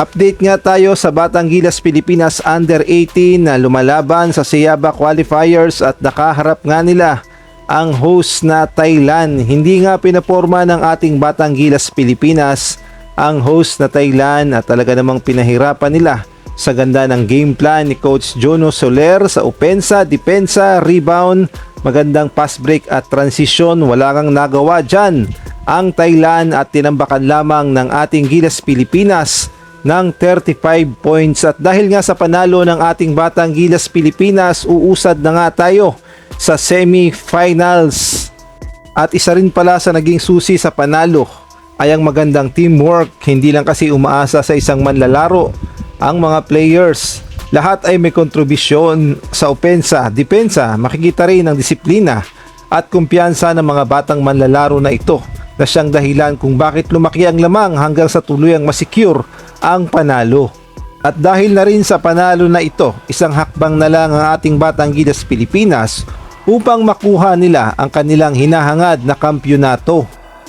Update nga tayo sa Batang Gilas Pilipinas Under 18 na lumalaban sa SEABA qualifiers at nakaharap nga nila ang host na Thailand. Hindi nga pinaporma ng ating Batang Gilas Pilipinas ang host na Thailand at talaga namang pinahirapan nila sa ganda ng game plan ni Coach Jono Soler sa opensa, depensa, rebound, magandang pass break at transition. Wala kang nagawa dyan ang Thailand at tinambakan lamang ng ating Gilas Pilipinas ng 35 points. At dahil nga sa panalo ng ating Batang Gilas Pilipinas, uusad na nga tayo sa semi-finals. At isa rin pala sa naging susi sa panalo ay ang magandang teamwork. Hindi lang kasi umaasa sa isang manlalaro ang mga players. Lahat ay may kontribusyon sa opensa, depensa. Makikita rin ang disiplina at kumpiyansa ng mga batang manlalaro na ito na siyang dahilan kung bakit lumaki ang lamang hanggang sa tuluyang masecure ang panalo. At dahil na rin sa panalo na ito, isang hakbang na lang ang ating Batang Gilas Pilipinas upang makuha nila ang kanilang hinahangad na kampyonato.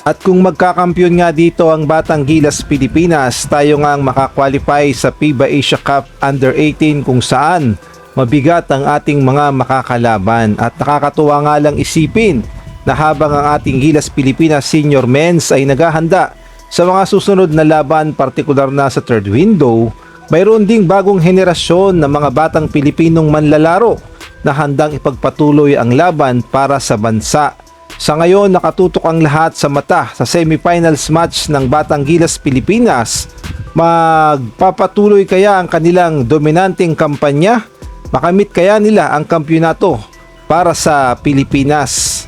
At kung magkakampiyon nga dito ang Batang Gilas Pilipinas, tayo nga ang makakwalify sa FIBA Asia Cup Under 18 kung saan mabigat ang ating mga makakalaban. At nakakatuwa nga lang isipin na habang ang ating Gilas Pilipinas Senior Men's ay naghahanda sa mga susunod na laban, partikular na sa third window, mayroon ding bagong henerasyon ng mga batang Pilipinong manlalaro na handang ipagpatuloy ang laban para sa bansa. Sa ngayon, nakatutok ang lahat sa mata sa semifinals match ng Batang Gilas Pilipinas. Magpapatuloy kaya ang kanilang dominanteng kampanya? Makamit kaya nila ang kampyonato para sa Pilipinas?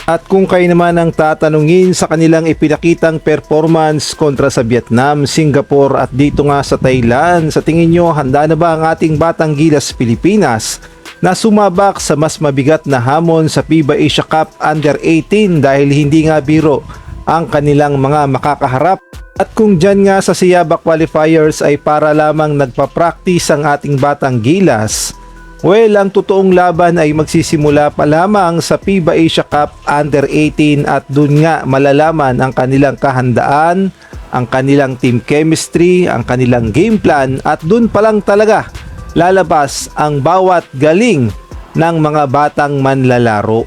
At kung kayo naman ang tatanungin sa kanilang ipinakitang performance kontra sa Vietnam, Singapore at dito nga sa Thailand, sa tingin nyo handa na ba ang ating Batang Gilas Pilipinas na sumabak sa mas mabigat na hamon sa FIBA Asia Cup Under 18 dahil hindi nga biro ang kanilang mga makakaharap? At kung dyan nga sa SEABA qualifiers ay para lamang nagpa-practice ang ating Batang Gilas, well, ang totoong laban ay magsisimula pa lamang sa FIBA Asia Cup Under 18 at dun nga malalaman ang kanilang kahandaan, ang kanilang team chemistry, ang kanilang game plan at dun pa lang talaga lalabas ang bawat galing ng mga batang manlalaro.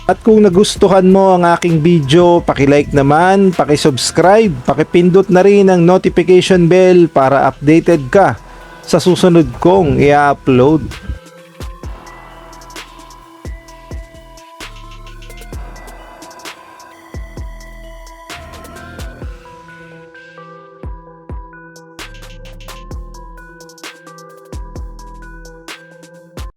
At kung nagustuhan mo ang aking video, paki-like naman, paki-subscribe, paki-pindot na rin ang notification bell para updated ka sa susunod kong i-upload.